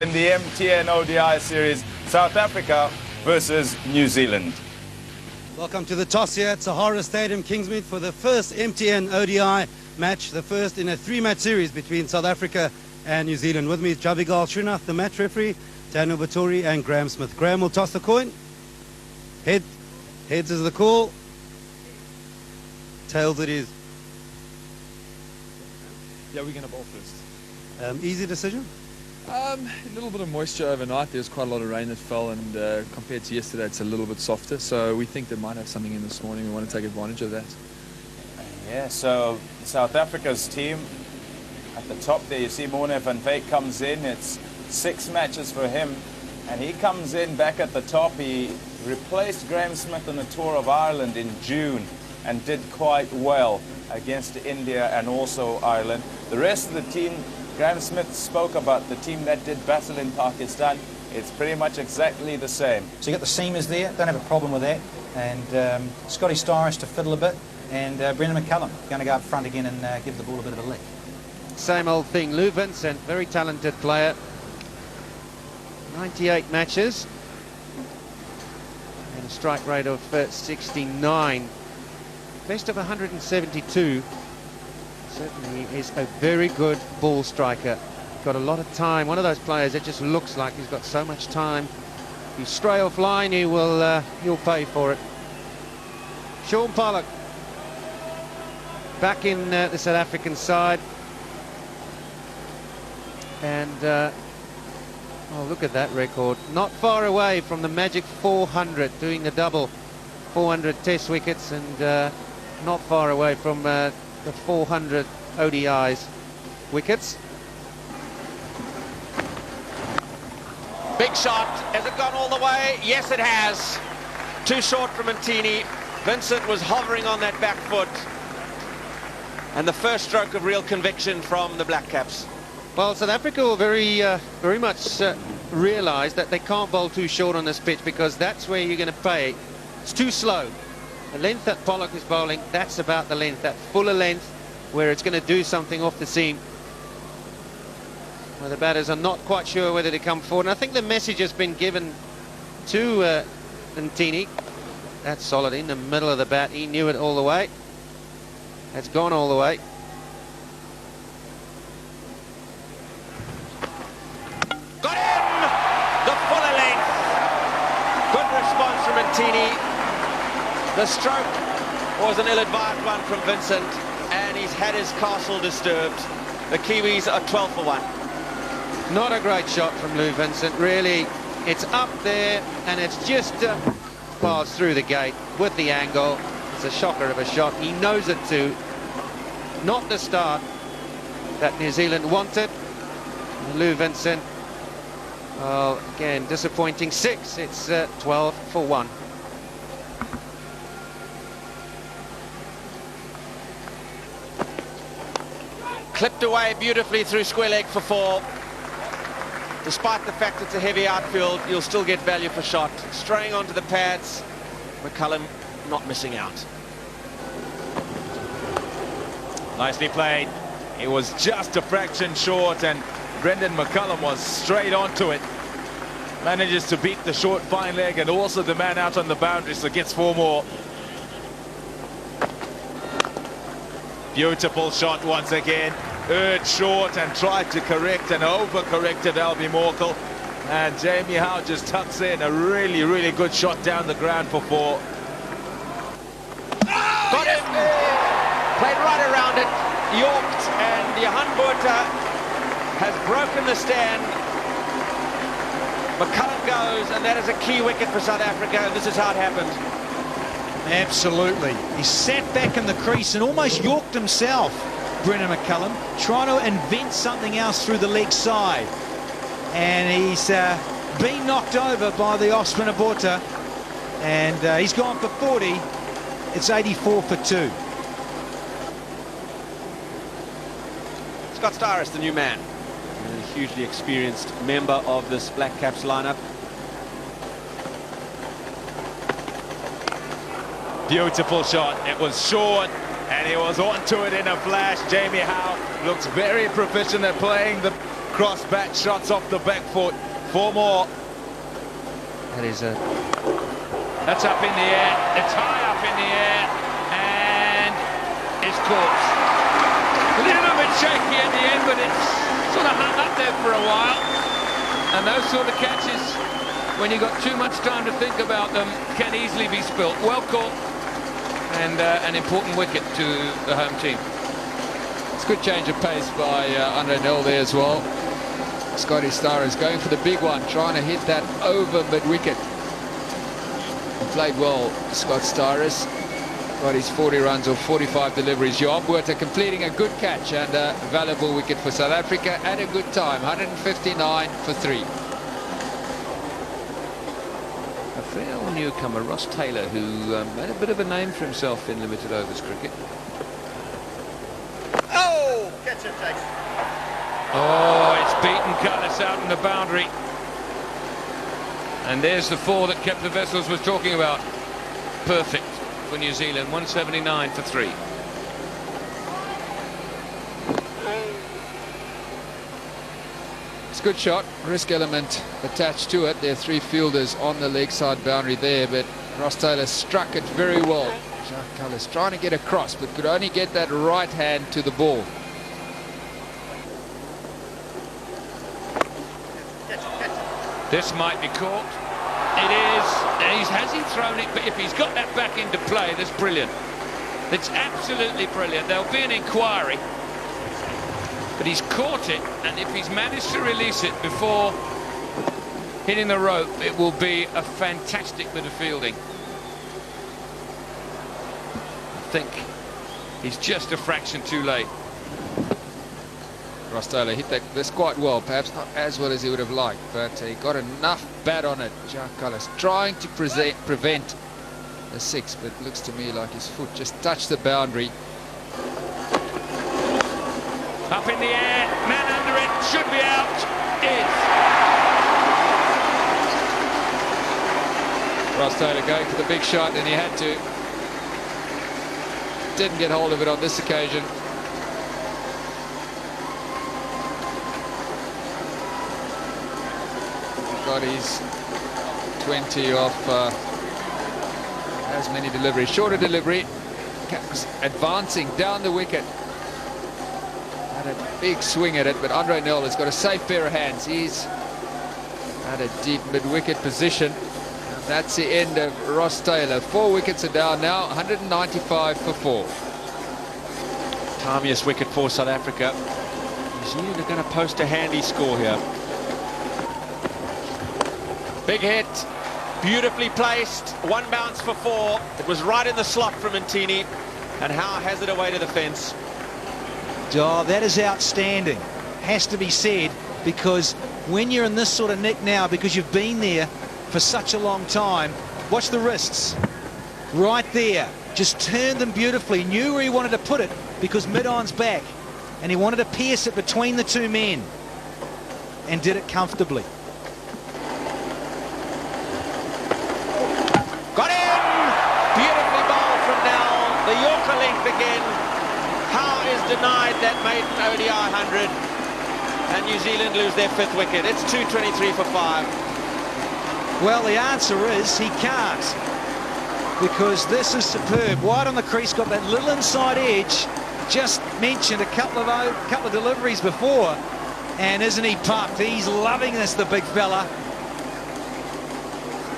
In the MTN ODI series, South Africa versus New Zealand. Welcome to the toss here at Sahara Stadium, Kingsmead, for the first MTN ODI match, the first in a three-match series between South Africa and New Zealand. With me is Javigal Srinath, the match referee, Daniel Vittori and Graham Smith. Graham will toss the coin. Heads is the call. Tails it is. Yeah, we're going to bowl first. Easy decision? A little bit of moisture overnight. There's quite a lot of rain that fell, and compared to yesterday, it's a little bit softer. So we think they might have something in this morning. We want to take advantage of that. Yeah, so South Africa's team at the top there, you see Morne van Wyk comes in. It's 6 matches for him, and he comes in back at the top. He replaced Graham Smith on the Tour of Ireland in June and did quite well against India and also Ireland. The rest of the team, Graham Smith spoke about the team that did battle in Pakistan. It's pretty much exactly the same. So you got the seamers there, don't have a problem with that. And Scotty Styrish to fiddle a bit. And Brendan McCullum going to go up front again and give the ball a bit of a lick. Same old thing. Lou Vincent, very talented player. 98 matches. And a strike rate of 69. Best of 172. Certainly is a very good ball striker. Got a lot of time. One of those players that just looks like he's got so much time. If you stray offline, he'll pay for it. Sean Pollock back in the South African side, and oh, look at that record. Not far away from the magic 400, doing the double 400 Test wickets, and not far away from the 400 ODIs wickets. Big shot. Has it gone all the way? Yes, it has. Too short from Mantini. Vincent was hovering on that back foot. And the first stroke of real conviction from the Black Caps. Well, South Africa will very much realise that they can't bowl too short on this pitch, because that's where you're going to pay. It's too slow. The length that Pollock is bowling, that's about the length, that fuller length, where it's going to do something off the seam. Well, the batters are not quite sure whether to come forward, and I think the message has been given to Mantini. That's solid in the middle of the bat. He knew it all the way. That's gone all the way. Got him! The fuller length. Good response from Mantini. The stroke was an ill-advised one from Vincent, and he's had his castle disturbed. The Kiwis are 12 for 1. Not a great shot from Lou Vincent, really. It's up there, and it's just passed through the gate with the angle. It's a shocker of a shot. He knows it too. Not the start that New Zealand wanted. Lou Vincent, well, again, disappointing 6. It's 12 for 1. Clipped away beautifully through square leg for 4. Despite the fact it's a heavy outfield, you'll still get value for shot. Straying onto the pads, McCullum not missing out. Nicely played. It was just a fraction short, and Brendan McCullum was straight onto it. Manages to beat the short fine leg and also the man out on the boundary, so gets 4 more. Beautiful shot once again. Urged short and tried to correct and overcorrected Albie Morkel. And Jamie Howe just tucks in a really, really good shot down the ground for 4. Got him! Played right around it, yorked, and Johan Botha has broken the stand. McCullum goes, and that is a key wicket for South Africa, and this is how it happened. Absolutely. He sat back in the crease and almost yorked himself, Brendan McCullum, trying to invent something else through the leg side. And he's been knocked over by the off-spinner Botha, and he's gone for 40. It's 84 for 2. Scott Styrish, the new man, and a hugely experienced member of this Black Caps lineup. Beautiful shot. It was short, and he was onto it in a flash. Jamie Howe looks very proficient at playing the cross-bat shots off the back foot. 4 more. That's up in the air. It's high up in the air, and it's caught. A little bit shaky at the end, but it's sort of hung up there for a while. And those sort of catches, when you've got too much time to think about them, can easily be spilt. Well caught, and an important wicket to the home team. It's a good change of pace by Andre Nel there as well. Scotty Starr is going for the big one, trying to hit that over mid-wicket. Played well, Scott Starris. Got his 40 runs or 45 deliveries. Joab Botha completing a good catch and a valuable wicket for South Africa at a good time, 159 for 3. A fair newcomer, Ross Taylor, who made a bit of a name for himself in limited overs cricket. Oh! Catch it, takes. Oh, it's beaten Cullis out in the boundary. And there's the 4 that Kept the Vessels was talking about. Perfect for New Zealand, 179 for 3. It's a good shot, risk element attached to it. There are 3 fielders on the leg side boundary there, but Ross Taylor struck it very well. Jacques Cullis trying to get across, but could only get that right hand to the ball. This might be caught. It is. Has he thrown it? But if he's got that back into play, that's brilliant. It's absolutely brilliant. There'll be an inquiry. But he's caught it, and if he's managed to release it before hitting the rope, it will be a fantastic bit of fielding. I think he's just a fraction too late. Ross Taylor hit this quite well, perhaps not as well as he would have liked, but he got enough bat on it. Jacques Cullis trying to prevent a 6, but it looks to me like his foot just touched the boundary. Up in the air, man under it, should be out, is. Ross Taylor going for the big shot, and he had to. Didn't get hold of it on this occasion. Got his 20 off as many deliveries. Shorter delivery, advancing down the wicket. Had a big swing at it, but Andre Nel has got a safe pair of hands. He's at a deep mid-wicket position. And that's the end of Ross Taylor. 4 wickets are down now, 195 for 4. Tamiest wicket for South Africa. New Zealand are going to post a handy score here. Big hit, beautifully placed, 1 bounce for 4. It was right in the slot from Ntini, and Howe has it away to the fence. Oh, that is outstanding. Has to be said, because when you're in this sort of nick now, because you've been there for such a long time, watch the wrists. Right there. Just turned them beautifully. Knew where he wanted to put it, because mid-on's back. And he wanted to pierce it between the 2 men. And did it comfortably. Got him! Beautifully bowled from Nell. The Yorker length again. Howe is denied that maiden ODI 100. And New Zealand lose their 5th wicket. It's 223 for 5. Well, the answer is he can't. Because this is superb. Wide on the crease, got that little inside edge. Just mentioned a couple of deliveries before. And isn't he pumped? He's loving this, the big fella.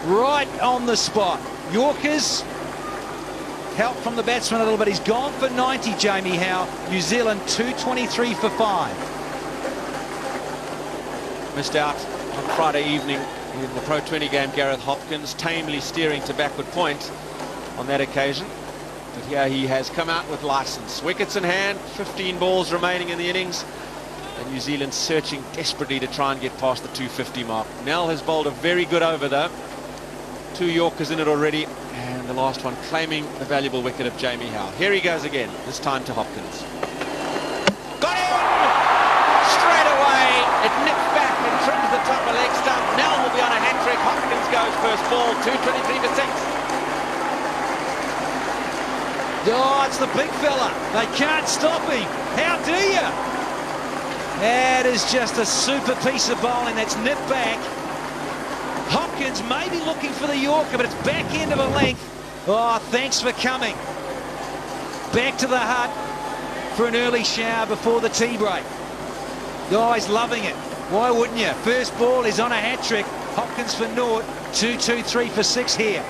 Right on the spot. Yorkers, help from the batsman a little bit. He's gone for 90, Jamie Howe. New Zealand 223 for 5. Missed out on Friday evening in the Pro 20 game. Gareth Hopkins tamely steering to backward point on that occasion. But here he has come out with license. Wickets in hand, 15 balls remaining in the innings. And New Zealand searching desperately to try and get past the 250 mark. Nell has bowled a very good over though. 2 Yorkers in it already, and the last one claiming the valuable wicket of Jamie Howe. Here he goes again, this time to Hopkins. Got him! Straight away, it nipped back and trimmed the top of leg stump. Nell will be on a hat-trick. Hopkins goes first ball, 223 for 6. Oh, it's the big fella. They can't stop him. How do you? That is just a super piece of bowling that's nipped back. Hopkins may be looking for the Yorker, but it's back end of a length. Oh, thanks for coming. Back to the hut for an early shower before the tea break. Guys loving it. Why wouldn't you? First ball is on a hat-trick. Hopkins for naught. 2, 2, 3 for 6 here.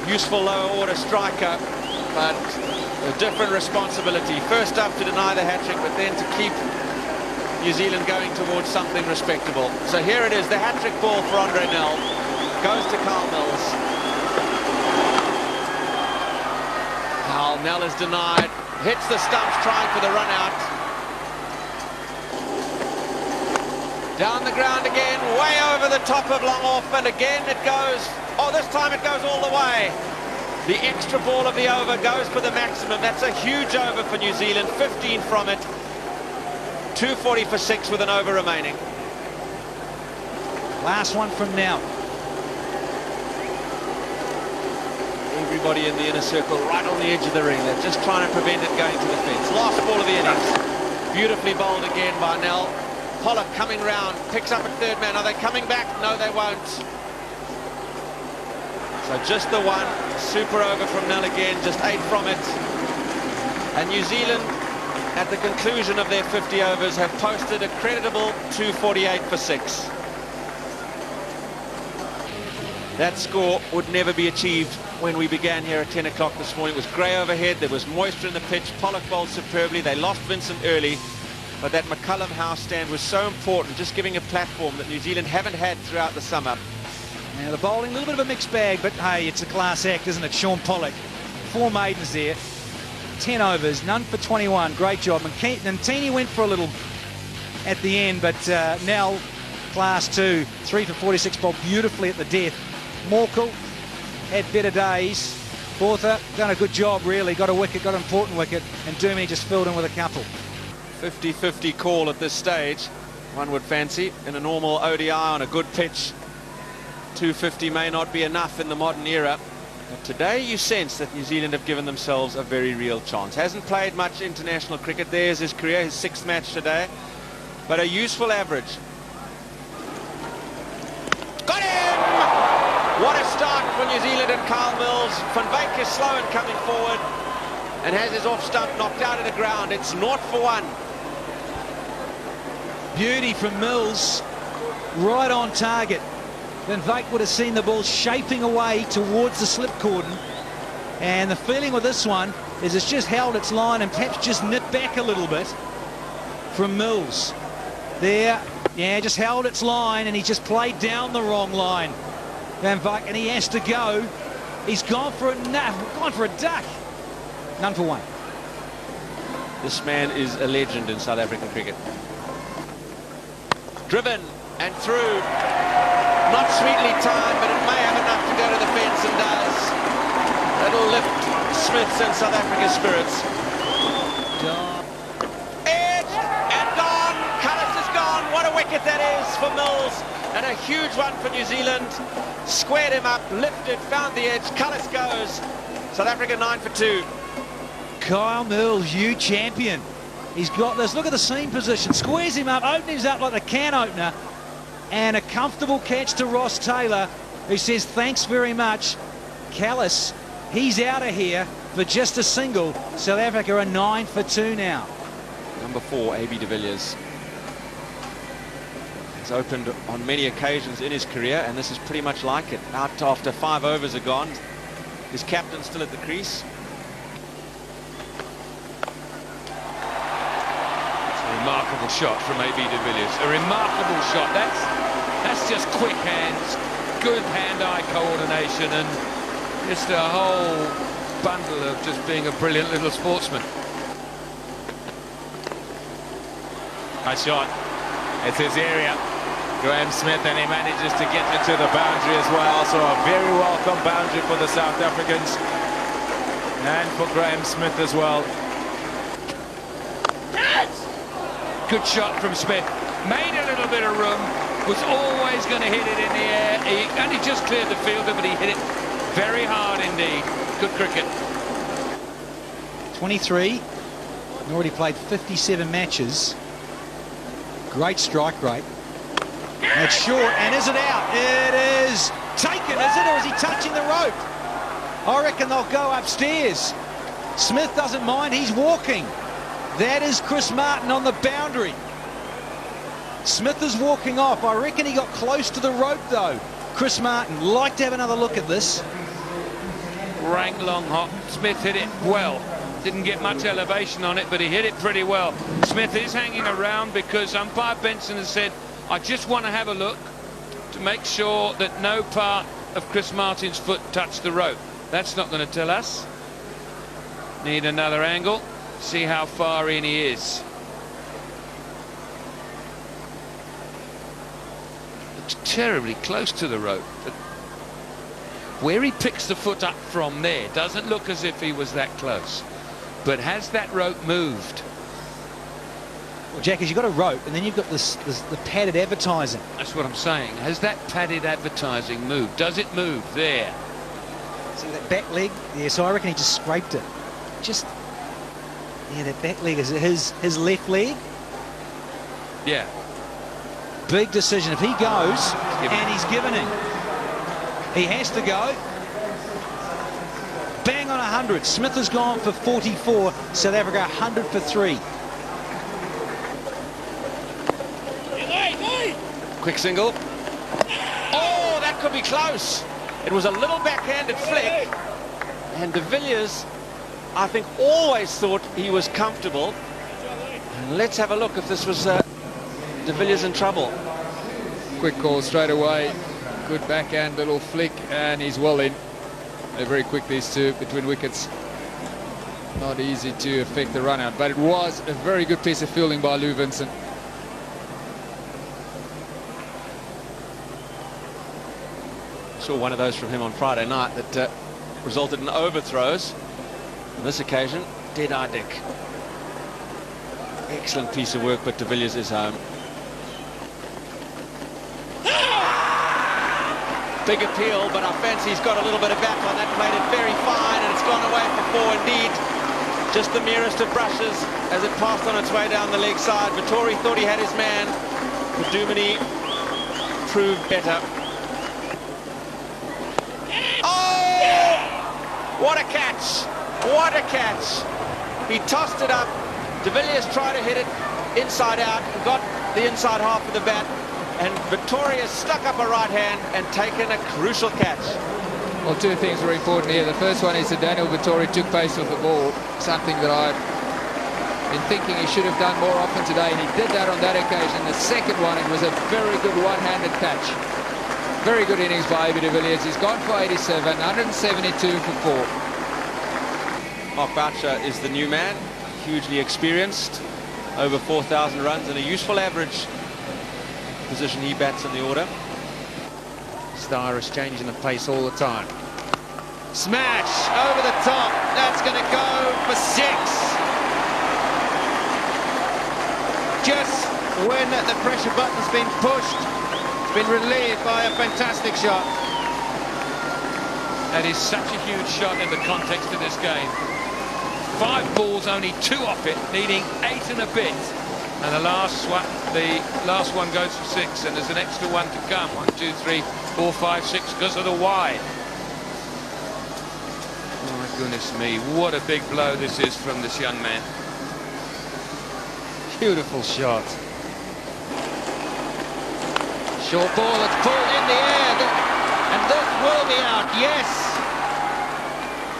Useful lower order striker, but a different responsibility. First up to deny the hat-trick, but then to keep New Zealand going towards something respectable. So here it is, the hat-trick ball for Andre Nel. Goes to Carl Mills. Carl Nel is denied. Hits the stumps trying for the run out. Down the ground again, way over the top of long off, and again it goes. Oh, this time it goes all the way. The extra ball of the over goes for the maximum. That's a huge over for New Zealand, 15 from it. 240 for 6 with an over remaining. Last one from now. Everybody in the inner circle right on the edge of the ring. They're just trying to prevent it going to the fence. Last ball of the innings. Beautifully bowled again by Nel. Pollock coming round, picks up at third man. Are they coming back? No, they won't. So just the one. Super over from Nel again, just 8 from it. And New Zealand, at the conclusion of their 50 overs, have posted a creditable 248 for 6. That score would never be achieved when we began here at 10 o'clock this morning. It was grey overhead, there was moisture in the pitch. Pollock bowled superbly. They lost Vincent early, but that McCullum house stand was so important, just giving a platform that New Zealand haven't had throughout the summer. Now the bowling, a little bit of a mixed bag, but hey, it's a class act, isn't it? Sean Pollock, 4 maidens there, 10 overs, none for 21. Great job. And Nantini went for a little at the end, but Nel, class 2, 3 for 46, bowled beautifully at the death. Morkel had better days. Bortha done a good job, really. Got a wicket, got an important wicket, and Durban just filled in with a couple. 50-50 call at this stage, one would fancy. In a normal ODI on a good pitch, 250 may not be enough in the modern era. But today you sense that New Zealand have given themselves a very real chance. Hasn't played much international cricket. There's his career, his 6th match today. But a useful average. Got him! What a start for New Zealand and Carl Mills. Van Wyk is slow in coming forward and has his off stump knocked out of the ground. It's 0 for 1. Beauty from Mills, right on target. Van Wyk would have seen the ball shaping away towards the slip cordon, and the feeling with this one is it's just held its line and perhaps just nipped back a little bit from Mills. There, yeah, just held its line, and he just played down the wrong line. Van Wyk, and he has to go. He's gone for a duck. None for 1. This man is a legend in South African cricket. Driven and through. Not sweetly timed, but it may have enough to go to the fence, and does. That'll lift Smith's and South Africa's spirits. Edge and gone. Cullis is gone. What a wicket that is for Mills. And a huge one for New Zealand. Squared him up, lifted, found the edge. Cullis goes. South Africa 9 for 2. Kyle Mills, you champion. He's got this. Look at the seam position. Squares him up, opens up like a can opener. And a comfortable catch to Ross Taylor, who says thanks very much. Callis, he's out of here for just a single. South Africa are 9 for 2 now. Number 4, A.B. de Villiers. He's opened on many occasions in his career, and this is pretty much like it. Out after 5 overs are gone. His captain still at the crease. Remarkable shot from A.B. de Villiers. A remarkable shot. That's just quick hands, good hand-eye coordination, and just a whole bundle of just being a brilliant little sportsman. Nice shot. It's his area. Graham Smith, and he manages to get it to the boundary as well. So a very welcome boundary for the South Africans and for Graham Smith as well. Good shot from Smith. Made a little bit of room. Was always going to hit it in the air. He only just cleared the fielder, but he hit it very hard indeed. Good cricket. 23. Already played 57 matches. Great strike rate. It's short, and is it out? It is taken, is it, or is he touching the rope? I reckon they'll go upstairs. Smith doesn't mind, he's walking. That is Chris Martin on the boundary. Smith is walking off. I reckon he got close to the rope, though. Chris Martin, like to have another look at this. Rang long hop. Smith hit it well. Didn't get much elevation on it, but he hit it pretty well. Smith is hanging around because umpire Benson has said, I just want to have a look to make sure that no part of Chris Martin's foot touched the rope. That's not going to tell us. Need another angle. See how far in he is. It's terribly close to the rope. But where he picks the foot up from there doesn't look as if he was that close. But has that rope moved? Well, Jack, you've got a rope, and then you've got the padded advertising. That's what I'm saying. Has that padded advertising moved? Does it move there? See that back leg? Yeah, so I reckon he just scraped it. Just, yeah, that back leg is his left leg. Yeah. Big decision. If he goes, and he's given him, he has to go. Bang on 100. Smith has gone for 44. South Africa 100 for 3. Quick single. Oh, that could be close. It was a little backhanded flick. And de Villiers, I think, always thought he was comfortable. And let's have a look if this was de Villiers in trouble. Quick call straight away. Good backhand little flick, and he's well in. They're very quick, these two, between wickets. Not easy to affect the run out, but it was a very good piece of fielding by Lou Vincent. Saw one of those from him on Friday night that resulted in overthrows. On this occasion, dead-eye dick. Excellent piece of work, but de Villiers is home. Big appeal, but I fancy he's got a little bit of back on that. Played it very fine, and it's gone away for 4 indeed. Just the merest of brushes as it passed on its way down the leg side. Vittori thought he had his man, but Dumini proved better. What a catch! What a catch! He tossed it up. De Villiers tried to hit it inside out, got the inside half of the bat, and Vittori stuck up a right hand and taken a crucial catch. Well, two things were important here. The first one is that Daniel Vittori took pace with the ball, something that I've been thinking he should have done more often today, and he did that on that occasion. The second one, it was a very good one-handed catch. Very good innings by A.B. de Villiers. He's gone for 87, 172 for 4. Mark Boucher is the new man, hugely experienced, over 4,000 runs and a useful average position he bats in the order. Star is changing the pace all the time. Smash over the top. That's going to go for 6. Just when the pressure button's been pushed, been relieved by a fantastic shot. That is such a huge shot in the context of this game. 5 balls, only 2 off it, needing 8 and a bit. And the last one goes for 6, and there's an extra one to come. 1, 2, 3, 4, 5, 6 because of the wide. Oh my goodness me, what a big blow this is from this young man. Beautiful shot. Short ball, it's pulled in the air, and this will be out. Yes!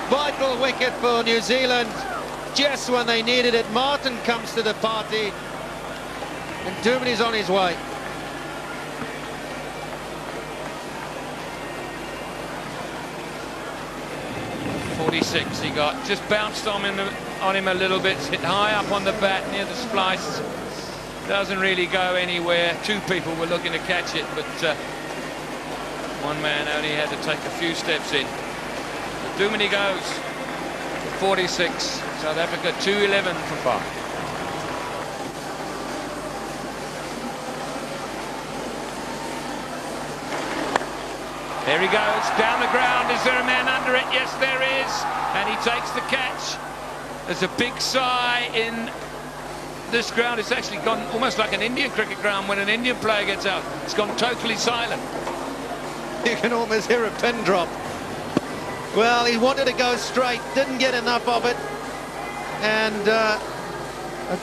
Vital wicket for New Zealand, just when they needed it. Martin comes to the party, and Dumini's on his way. .46 he got, just bounced on him a little bit, hit high up on the bat near the splice. Doesn't really go anywhere. 2 people were looking to catch it, but one man only had to take a few steps in. But Dumini goes for 46. South Africa 211 for 5. There he goes, down the ground. Is there a man under it? Yes, there is. And he takes the catch. There's a big sigh in this ground, it's actually gone almost like an Indian cricket ground when an Indian player gets out. It's gone totally silent. You can almost hear a pin drop. Well, he wanted to go straight, didn't get enough of it. And a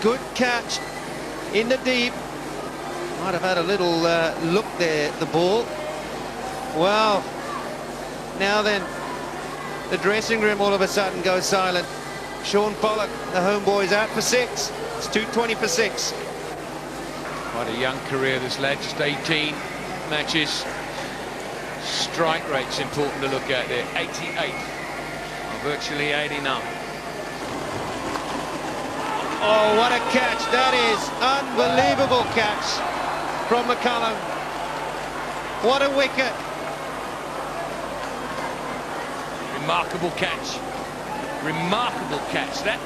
good catch in the deep. Might have had a little look there, the ball. Well, now then, the dressing room all of a sudden goes silent. Sean Pollock, the homeboy's out for 6. It's 2:20 for 6. Quite a young career, this lad, just 18 matches. Strike rate's important to look at there, 88, virtually 89. Oh, what a catch. That is unbelievable catch from McCullum. What a wicket. Remarkable catch. Remarkable catch. That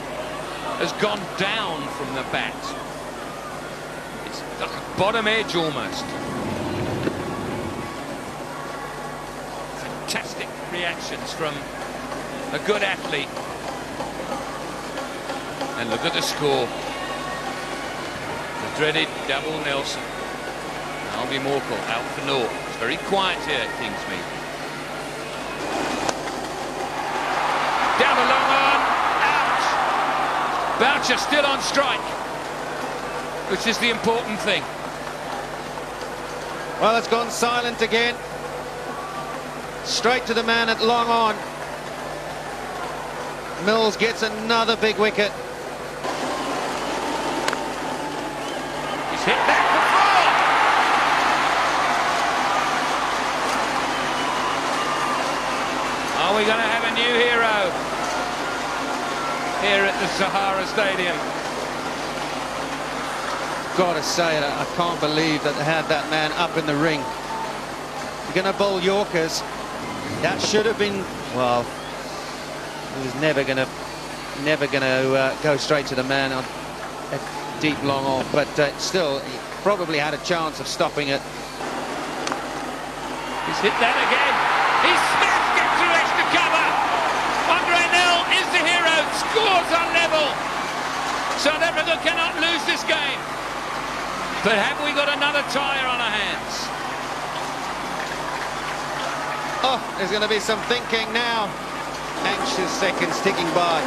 has gone down from the bat. It's like a bottom edge almost. Fantastic reactions from a good athlete. And look at the score. The dreaded double Nelson. Albie Morkel out for naught. It's very quiet here at Kingsmead. Down the long on, out. Boucher still on strike, which is the important thing. Well, it's gone silent again. Straight to the man at long on. Mills gets another big wicket. He's hit back for 4. Are we going to have a new hero here at the Sahara Stadium? Gotta say it, I can't believe that they had that man up in the ring. You're going to bowl Yorkers. That should have been, well, he was never going to go straight to the man on a deep long off, but still, he probably had a chance of stopping it. He's hit that again. He's smashed it through extra cover. Andre Nell is the hero. Scores on level. South Africa cannot lose this game. But have we got another tire on our hands? Oh, there's going to be some thinking now. Anxious seconds ticking by.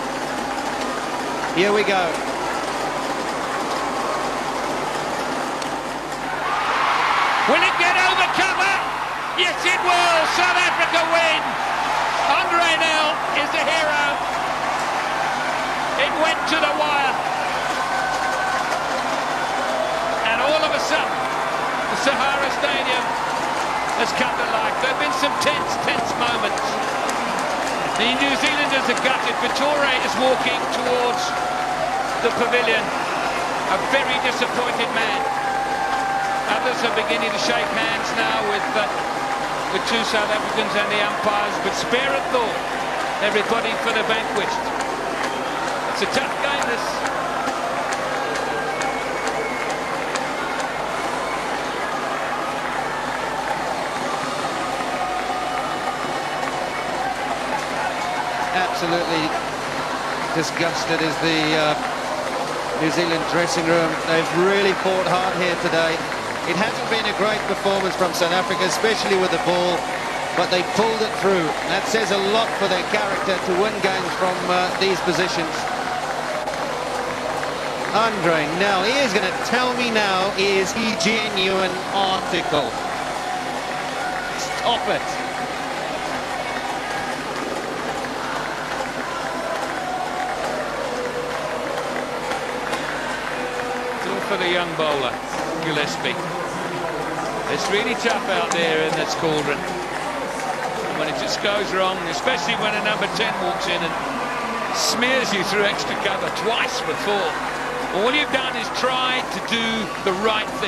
Here we go. Will it get over cover? Yes, it will. South Africa win. Andre Nell is the hero. It went to the wire. And all of a sudden, the Sahara Stadium has come to life. There have been some tense moments. The New Zealanders are gutted. Vitore is walking towards the pavilion. A very disappointed man. Others are beginning to shake hands now with the two South Africans and the umpires, but spare a thought, everybody, for the vanquished. It's a tough game, this. Absolutely disgusted is the New Zealand dressing room. They've really fought hard here today. It hasn't been a great performance from South Africa, especially with the ball, but they pulled it through. That says a lot for their character to win games from these positions. Andre Nell, he is going to tell me now, is he genuine article? Stop it. For the young bowler, Gillespie. It's really tough out there in this cauldron. And when it just goes wrong, especially when a number 10 walks in and smears you through extra cover twice before, all you've done is try to do the right thing.